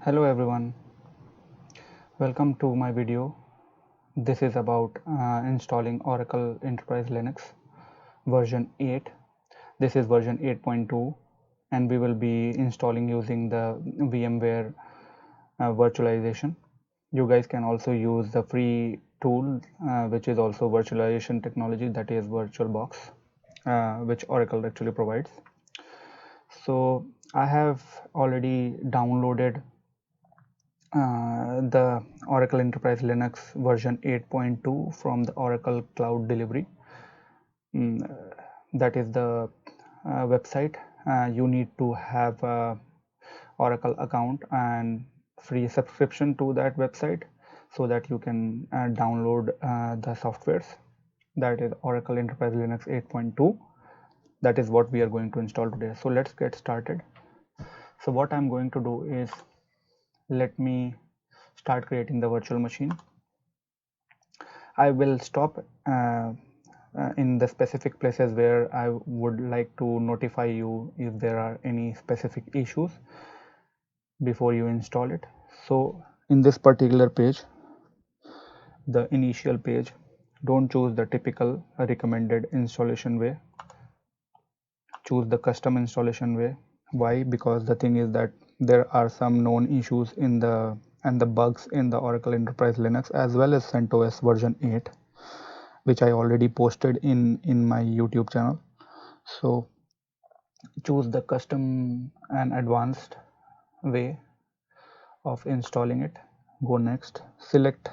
Hello everyone, welcome to my video. This is about installing Oracle Enterprise Linux version 8. This is version 8.2 and we will be installing using the VMware virtualization. You guys can also use the free tool which is also virtualization technology, that is VirtualBox, which Oracle actually provides. So I have already downloaded the Oracle Enterprise Linux version 8.2 from the Oracle Cloud Delivery. That is the website. You need to have a Oracle account and free subscription to that website so that you can download the softwares. That is Oracle Enterprise Linux 8.2. That is what we are going to install today. So let's get started. So what I'm going to do is, let me start creating the virtual machine. I will stop in the specific places where I would like to notify you if there are any specific issues before you install it. So in this particular page, the initial page, don't choose the typical recommended installation way. Choose the custom installation way. Why? Because the thing is that there are some known issues in the bugs in the Oracle Enterprise Linux as well as CentOS version 8, which I already posted in my YouTube channel. So choose the custom and advanced way of installing it. Go next. Select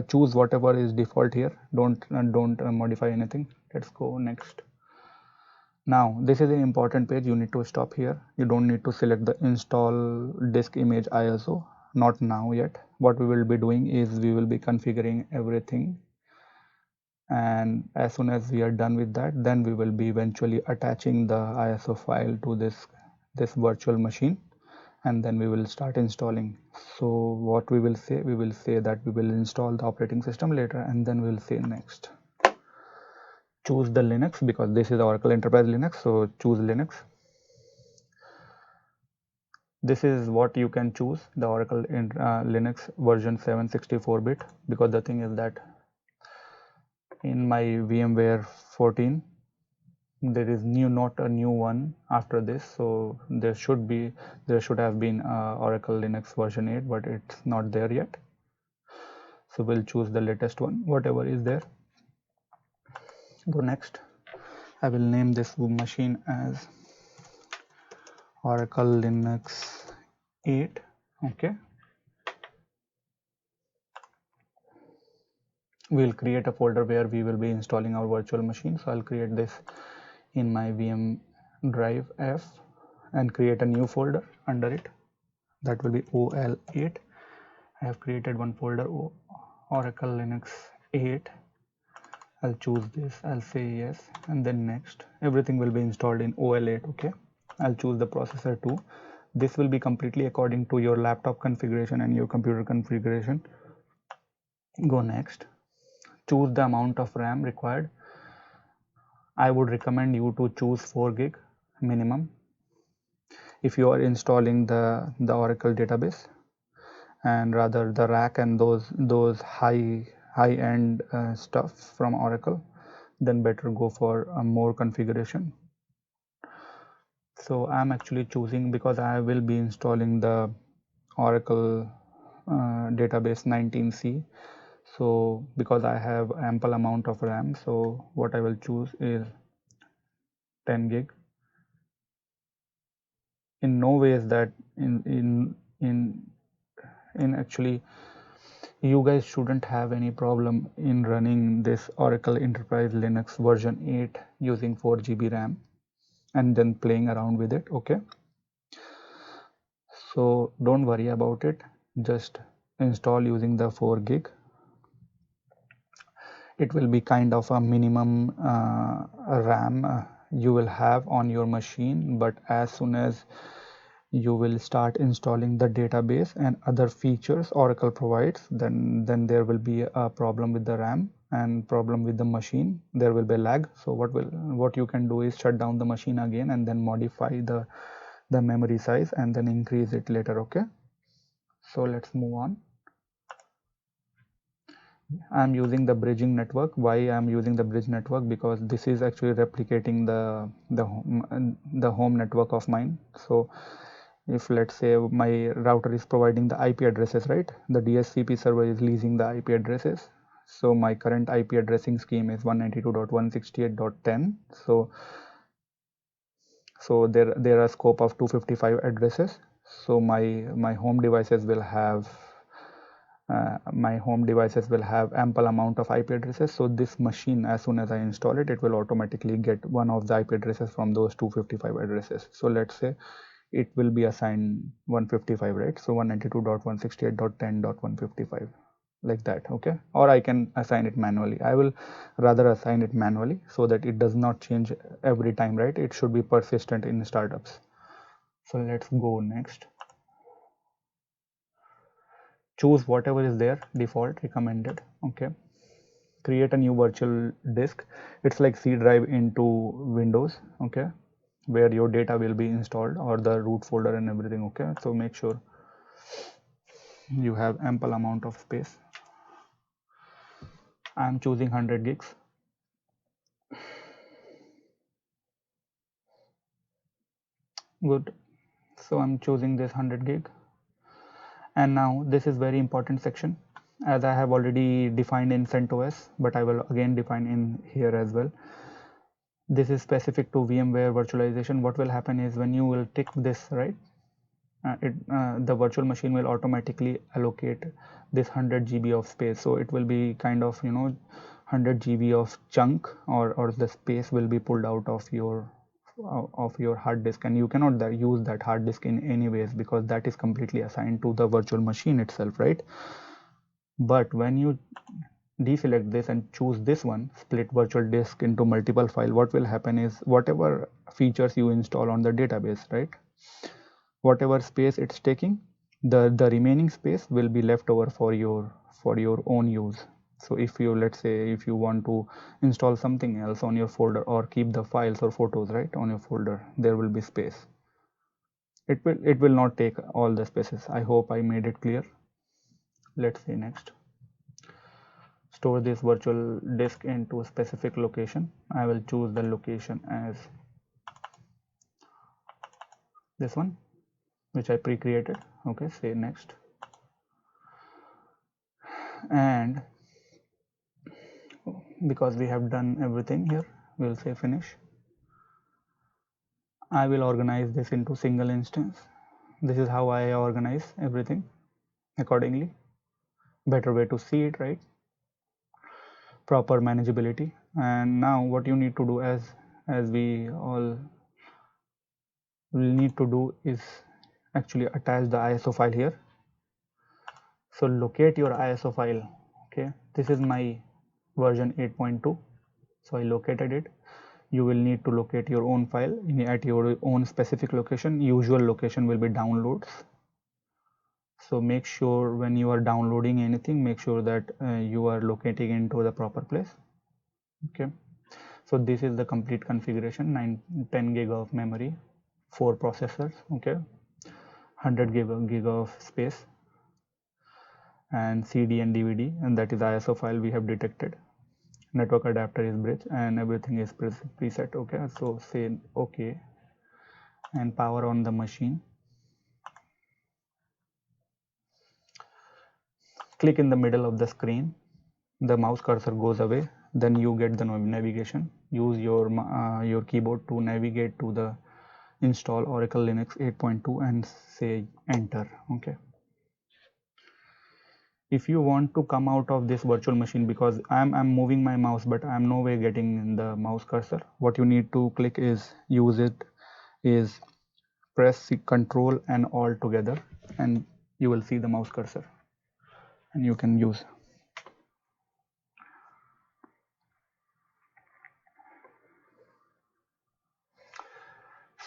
choose whatever is default here. Don't modify anything. Let's go next. Now this is an important page. You need to stop here. You don't need to select the install disk image ISO, not now yet. What we will be doing is we will be configuring everything, and as soon as we are done with that, then we will be eventually attaching the ISO file to this virtual machine, and then we will start installing. So what we will say that we will install the operating system later, and then we will say next. Choose the Linux, because this is Oracle Enterprise Linux, so choose Linux. This is what you can choose, the Oracle Linux version 764-bit, because the thing is that in my VMware 14 there is not a new one after this, so there should have been Oracle Linux version 8, but it's not there yet. So we'll choose the latest one, whatever is there. Go next. I will name this machine as Oracle Linux 8. Okay, we'll create a folder where we will be installing our virtual machine. So I'll create this in my VM drive F and create a new folder under it. That will be OL8. I have created one folder, Oracle Linux 8. I'll choose this, I'll say yes, and then next. Everything will be installed in OL8. Okay, I'll choose the processor too. This will be completely according to your laptop configuration and your computer configuration. Go next. Choose the amount of RAM required. I would recommend you to choose 4 gig minimum if you are installing the Oracle database, and rather the rack and those high end stuff from Oracle, then better go for a more configuration. So I'm actually choosing, because I will be installing the Oracle database 19C. So because I have ample amount of RAM, so what I will choose is 10 gig. In no way is that in actually you guys shouldn't have any problem in running this Oracle Enterprise Linux version 8 using 4 GB RAM and then playing around with it. Okay, so don't worry about it, just install using the 4 gig. It will be kind of a minimum RAM you will have on your machine, but as soon as you will start installing the database and other features Oracle provides, then there will be a problem with the RAM and problem with the machine. There will be lag. So what you can do is shut down the machine again and then modify the memory size and then increase it later. Okay, So let's move on. I'm using the bridging network. Why I'm using the bridge network? Because this is actually replicating the home network of mine. So if let's say my router is providing the IP addresses, right? The DHCP server is leasing the IP addresses. So my current IP addressing scheme is 192.168.10. So there are scope of 255 addresses. So my home devices will have ample amount of IP addresses. So this machine, as soon as I install it, it will automatically get one of the IP addresses from those 255 addresses. So let's say it will be assigned 155, right? So 192.168.10.155, like that. Okay, or I can assign it manually. I will rather assign it manually so that it does not change every time, right? It should be persistent in startups. So let's go next. Choose whatever is there, default, recommended. Okay, create a new virtual disk. It's like C drive into Windows. Okay, where your data will be installed, or the root folder and everything. Okay, so make sure you have ample amount of space. I'm choosing 100 gigs. Good. So I'm choosing this 100 gig. And now this is very important section, as I have already defined in CentOS, but I will again define in here as well. This is specific to VMware virtualization. What will happen is when you will tick this, right, the virtual machine will automatically allocate this 100 GB of space. So it will be kind of 100 GB of chunk, or the space will be pulled out of your hard disk, and you cannot use that hard disk in any ways, because that is completely assigned to the virtual machine itself, right? But when you deselect this and choose this one, split virtual disk into multiple file, what will happen is whatever features you install on the database, right, whatever space it's taking, the remaining space will be left over for your own use. So if you, let's say, if you want to install something else on your folder, or keep the files or photos, right, on your folder, there will be space. It will not take all the spaces. I hope I made it clear. Let's see next. Store this virtual disk into a specific location. I will choose the location as this one, which I pre-created. Okay, say next. And because we have done everything here, we'll say finish. I will organize this into single instance. This is how I organize everything accordingly. Better way to see it, right? Proper manageability. And now what you need to do, as we all will need to do, is actually attach the ISO file here. So locate your ISO file. Okay, this is my version 8.2. So I located it. You will need to locate your own file at your own specific location. Usual location will be downloads. So make sure when you are downloading anything, make sure that you are locating into the proper place. Okay, so this is the complete configuration. 10 gig of memory, 4 processors. Okay, 100 gig of space, and CD and DVD, and that is ISO file we have detected. Network adapter is bridge, and everything is preset. Okay, so say okay and power on the machine. Click in the middle of the screen, the mouse cursor goes away, then you get the navigation. Use your keyboard to navigate to the install Oracle Linux 8.2 and say enter. Okay, if you want to come out of this virtual machine, because I'm moving my mouse but I'm no way getting the mouse cursor, what you need to click is press Control and Alt together, and you will see the mouse cursor, and you can use.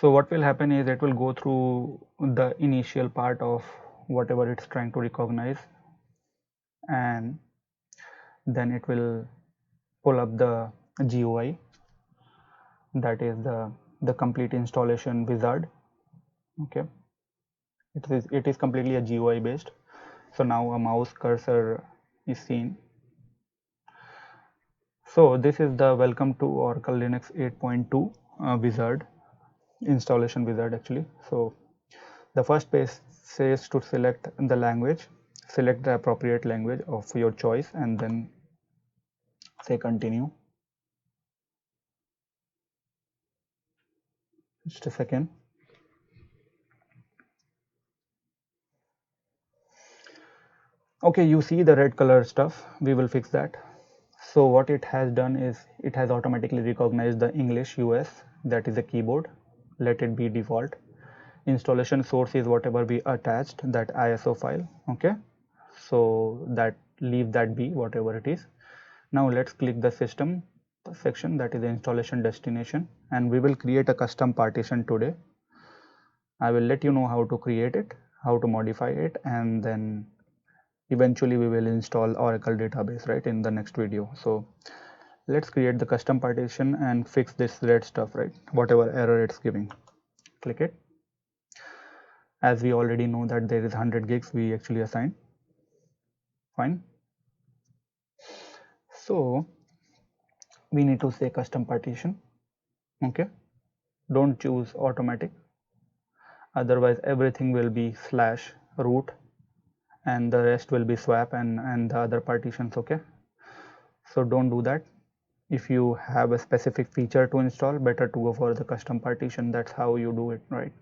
So what will happen is it will go through the initial part of whatever it's trying to recognize, and then it will pull up the GUI, that is the complete installation wizard. Okay, it is completely a GUI based. So now a mouse cursor is seen. So this is the welcome to Oracle Linux 8.2 wizard, installation wizard actually. So the first page says to select the language, select the appropriate language of your choice, and then say continue. Just a second. Okay, you see the red color stuff, we will fix that. So what it has done is it has automatically recognized the English US, that is a keyboard, let it be default. Installation source is whatever we attached, that ISO file. Okay, so that leave that be whatever it is. Now let's click the system section, that is the installation destination, and we will create a custom partition today. I will let you know how to create it, how to modify it, and then eventually we will install Oracle database, right, in the next video. So let's create the custom partition and fix this red stuff, right, whatever error it's giving. Click it. As we already know that there is 100 gigs we actually assign. Fine. So we need to say custom partition. Okay, don't choose automatic, otherwise everything will be slash root and the rest will be swap and the other partitions. Okay, so don't do that. If you have a specific feature to install, better to go for the custom partition. That's how you do it, right?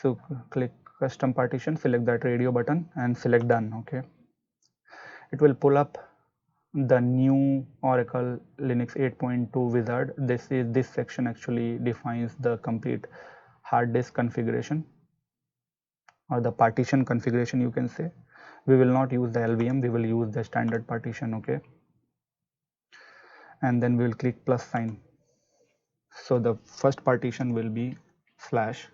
So click custom partition, select that radio button and select done. Okay, it will pull up the new Oracle Linux 8.2 wizard. This section actually defines the complete hard disk configuration or the partition configuration, you can say. We will not use the LVM, we will use the standard partition. Okay, and then we will click plus sign. So the first partition will be slash,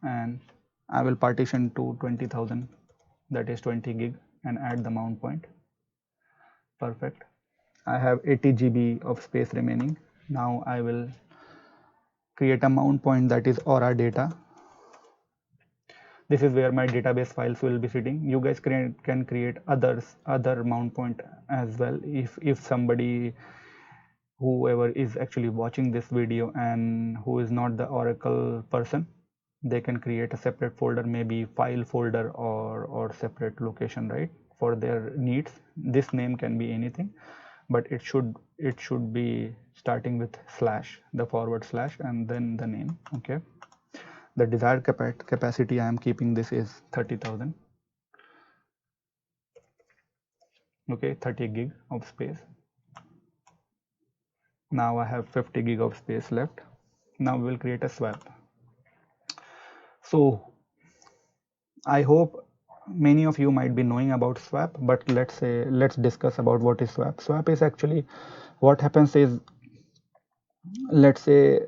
and I will partition to 20,000, that is 20 gig, and add the mount point. Perfect. I have 80 GB of space remaining. Now I will create a mount point, that is Aura data. This is where my database files will be sitting. You guys can create other mount point as well. If somebody, whoever is actually watching this video and who is not the Oracle person, they can create a separate folder, maybe file folder or separate location, right, for their needs. This name can be anything, but it should be starting with slash, the forward slash, and then the name. Okay, the desired capacity I am keeping this is 30,000. Okay, 30 gig of space. Now I have 50 gig of space left. Now we will create a swap. So I hope many of you might be knowing about swap, but let's discuss about what is swap. Swap is actually, what happens is, let's say,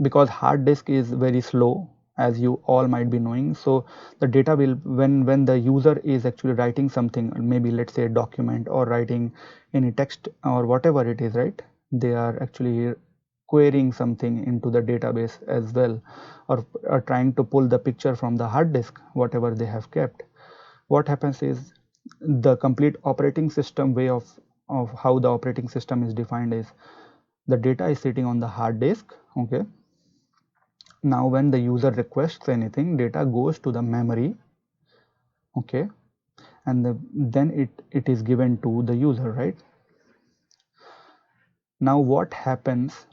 because hard disk is very slow, as you all might be knowing, so the data will, when the user is actually writing something, maybe let's say a document or writing any text or whatever it is, right, they are actually querying something into the database as well, or trying to pull the picture from the hard disk, whatever they have kept. What happens is, the complete operating system way of how the operating system is defined is, the data is sitting on the hard disk. Okay, now when the user requests anything, data goes to the memory. Okay, and then it is given to the user, right? Now what happens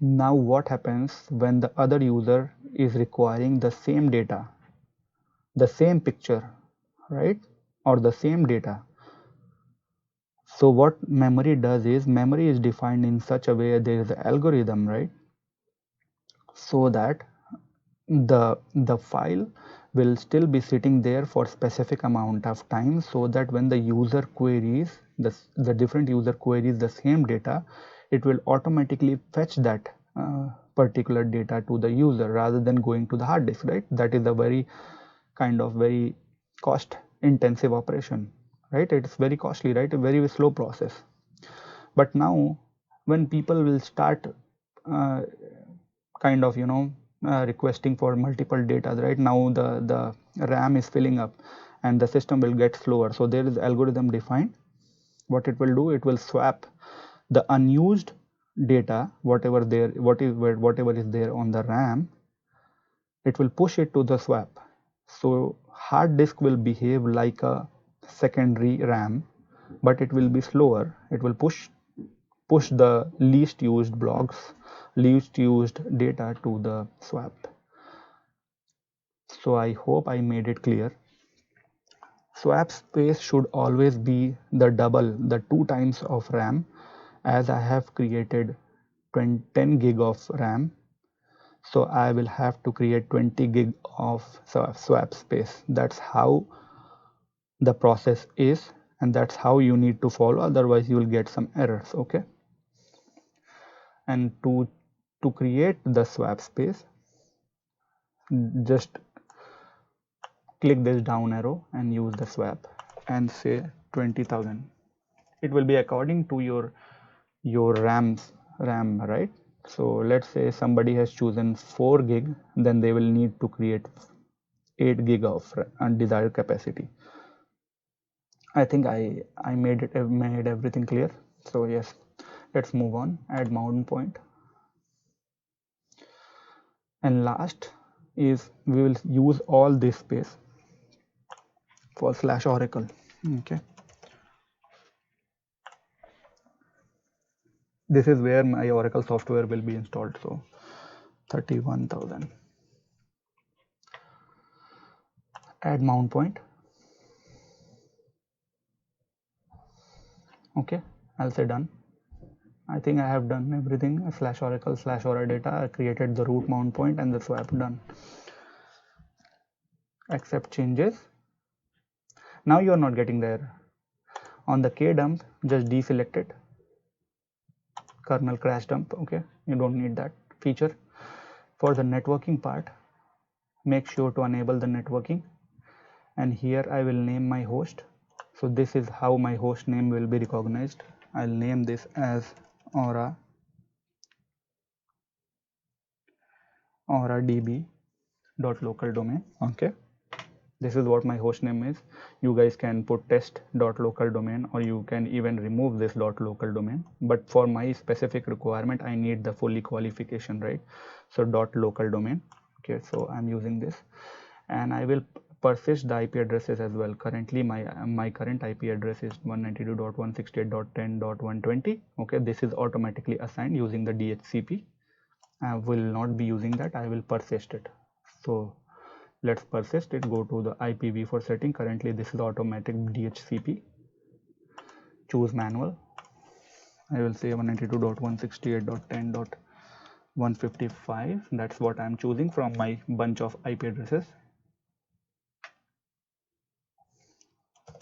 when the other user is requiring the same data, the same picture, right, or the same data? So what memory does is, memory is defined in such a way, there is an algorithm, right, so that the file will still be sitting there for specific amount of time, so that when the user queries, the different user queries the same data, it will automatically fetch that particular data to the user rather than going to the hard disk, right? That is a very very cost intensive operation, right? It's very costly, right? A very slow process. But now when people will start uh, requesting for multiple data, right, now the RAM is filling up, and the system will get slower. So there is algorithm defined. What it will do, it will swap the unused data, whatever is there on the RAM, it will push it to the swap. So hard disk will behave like a secondary RAM, but it will be slower. It will push the least used blocks, least used data to the swap. So I hope I made it clear. Swap space should always be the 2 times of RAM, as I have created 10 gig of RAM. So I will have to create 20 gig of swap space. That's how the process is, and that's how you need to follow, otherwise you will get some errors. Okay, and to create the swap space, just click this down arrow and use the swap and say 20,000. It will be according to your RAM, right? So let's say somebody has chosen 4 gig, then they will need to create 8 gig of undesired capacity. I think I made everything clear. So yes, let's move on. Add mount point. And last is we will use all this space for /Oracle. Okay, this is where my Oracle software will be installed. So 31,000. Add mount point. Okay, I'll say done. I think I have done everything. /Oracle /Aura data. I created the root mount point and the swap done. Accept changes. Now you are not getting there. On the kdump, just deselect it. Kernel crash dump. Okay, you don't need that feature. For the networking part, make sure to enable the networking, and here I will name my host. So this is how my host name will be recognized. I'll name this as Aura db.local domain. Okay, this is what my host name is. You guys can put test.local domain, or you can even remove this .local domain, but for my specific requirement I need the fully qualification, right? So .local domain. Okay, so I'm using this, and I will persist the IP addresses as well. Currently my current IP address is 192.168.10.120. okay, this is automatically assigned using the DHCP. I will not be using that. I will persist it. So let's persist it. Go to the IPv4 setting. Currently this is automatic DHCP. Choose manual. I will say 192.168.10.155. that's what I'm choosing from my bunch of IP addresses.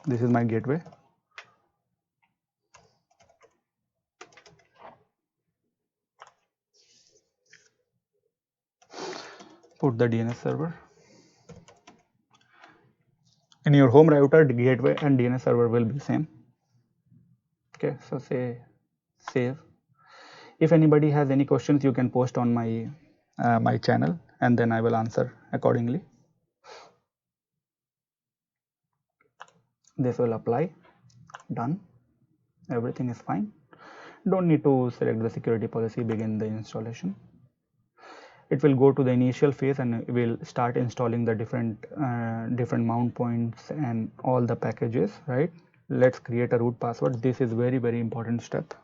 This is my gateway. Put the DNS server. In your home router, the gateway and DNS server will be same. Okay, so say save. If anybody has any questions, you can post on my my channel, and then I will answer accordingly. This will apply. Done. Everything is fine. Don't need to select the security policy. Begin the installation. It will go to the initial phase and will start installing the different mount points and all the packages, right? Let's create a root password. This is very important step,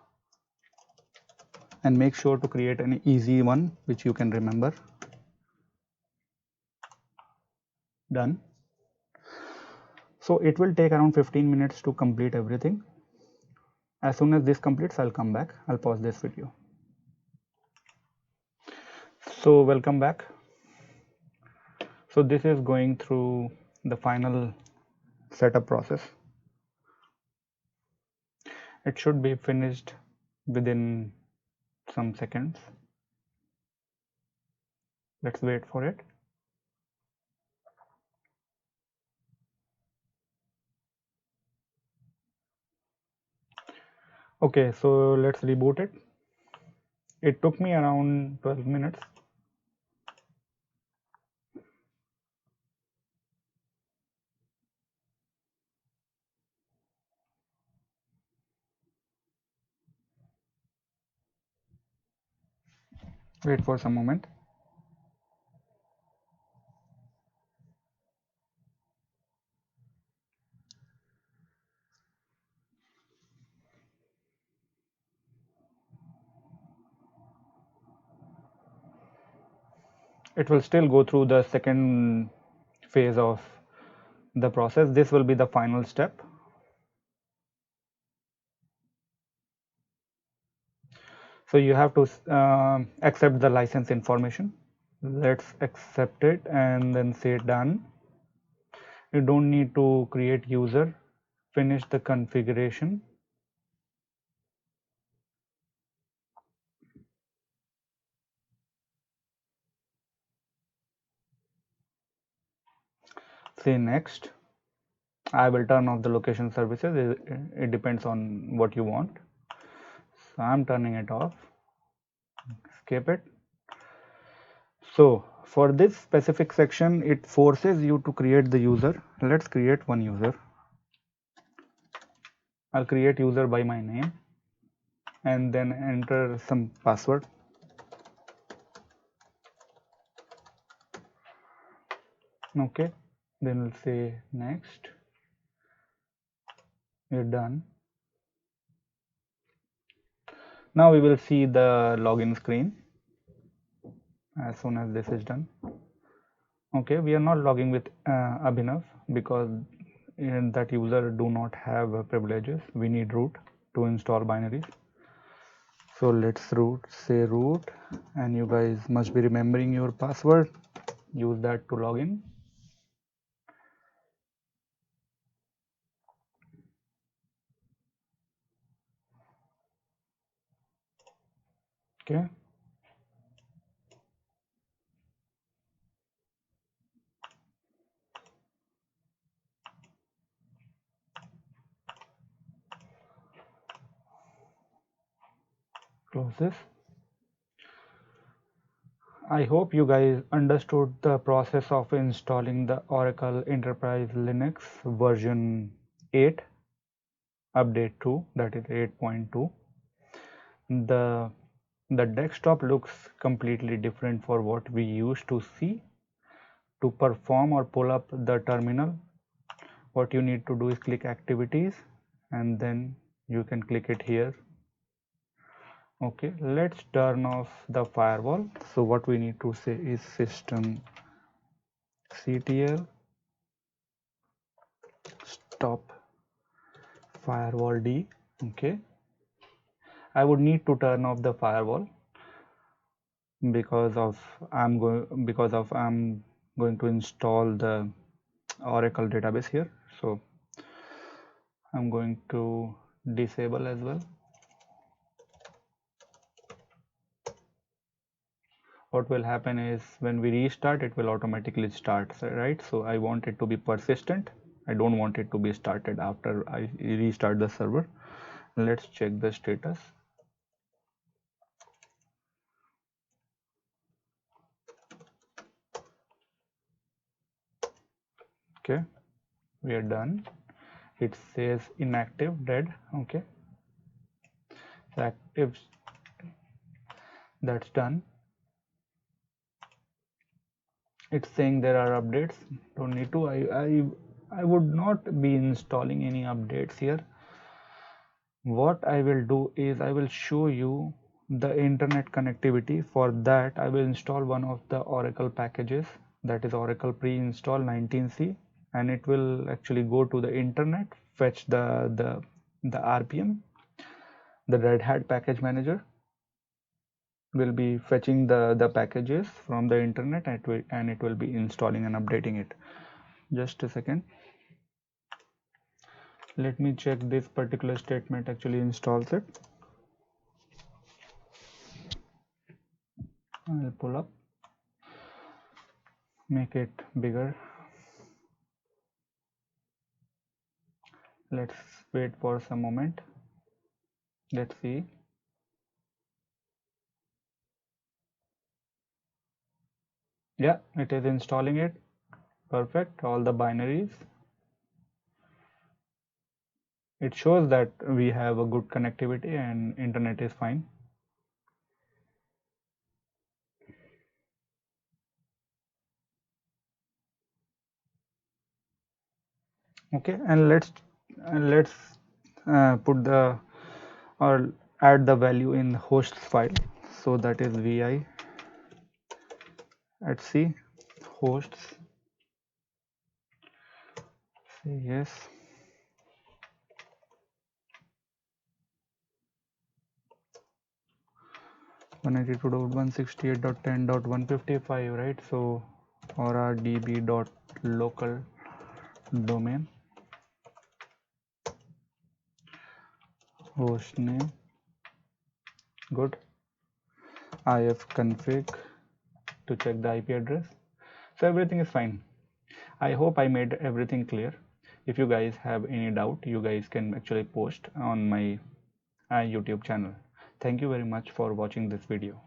and make sure to create an easy one which you can remember. Done. So it will take around 15 minutes to complete everything. As soon as this completes, I'll come back. I'll pause this video. So welcome back. So this is going through the final setup process. It should be finished within some seconds. Let's wait for it. Okay, so let's reboot it. It took me around 12 minutes. Wait for some moment. It will still go through the second phase of the process. This will be the final step. So you have to accept the license information. Let's accept it and then say done. You don't need to create user. Finish the configuration. Say next. I will turn off the location services. It depends on what you want. So I'm turning it off. Skip it. So for this specific section, it forces you to create the user. Let's create one user. I'll create user by my name and then enter some password. Okay, then we'll say next. We're done. Now we will see the login screen as soon as this is done. Okay, we are not logging with Abhinav because that user do not have privileges. We need root to install binaries. So let's say root, and you guys must be remembering your password. Use that to log in. Okay. Close this. I hope you guys understood the process of installing the Oracle Enterprise Linux version 8 update 2, that is 8.2. The desktop looks completely different for what we used to see. To perform or pull up the terminal, what you need to do is click activities and then you can click it here. Okay, let's turn off the firewall. So what we need to say is system ctl stop firewall d. Okay, I would need to turn off the firewall I'm going to install the Oracle database here. So I'm going to disable as well. What will happen is when we restart, it will automatically start, right? So I want it to be persistent. I don't want it to be started after I restart the server. Let's check the status. Okay, we are done. It says inactive, dead. Okay, active, that's done. It's saying there are updates. Don't need to. I would not be installing any updates here. What I will do is I will show you the internet connectivity. For that I will install one of the Oracle packages, that is Oracle pre-install 19c, and it will actually go to the internet, fetch the RPM. The Red Hat package manager will be fetching the packages from the internet, and it will be installing and updating it. Just a second. Let me check this particular statement actually installs it. I'll pull up, make it bigger. Let's wait for some moment. Let's see. Yeah, it is installing it. Perfect. All the binaries. It shows that we have a good connectivity and internet is fine. Okay, and let's put the or add the value in hosts file. So that is vi at c hosts. Say yes. 192.168.10.155, right? So aura db dot local domain host name. Good. ifconfig to check the IP address. So everything is fine. I hope I made everything clear. If you guys have any doubt, you guys can actually post on my YouTube channel. Thank you very much for watching this video.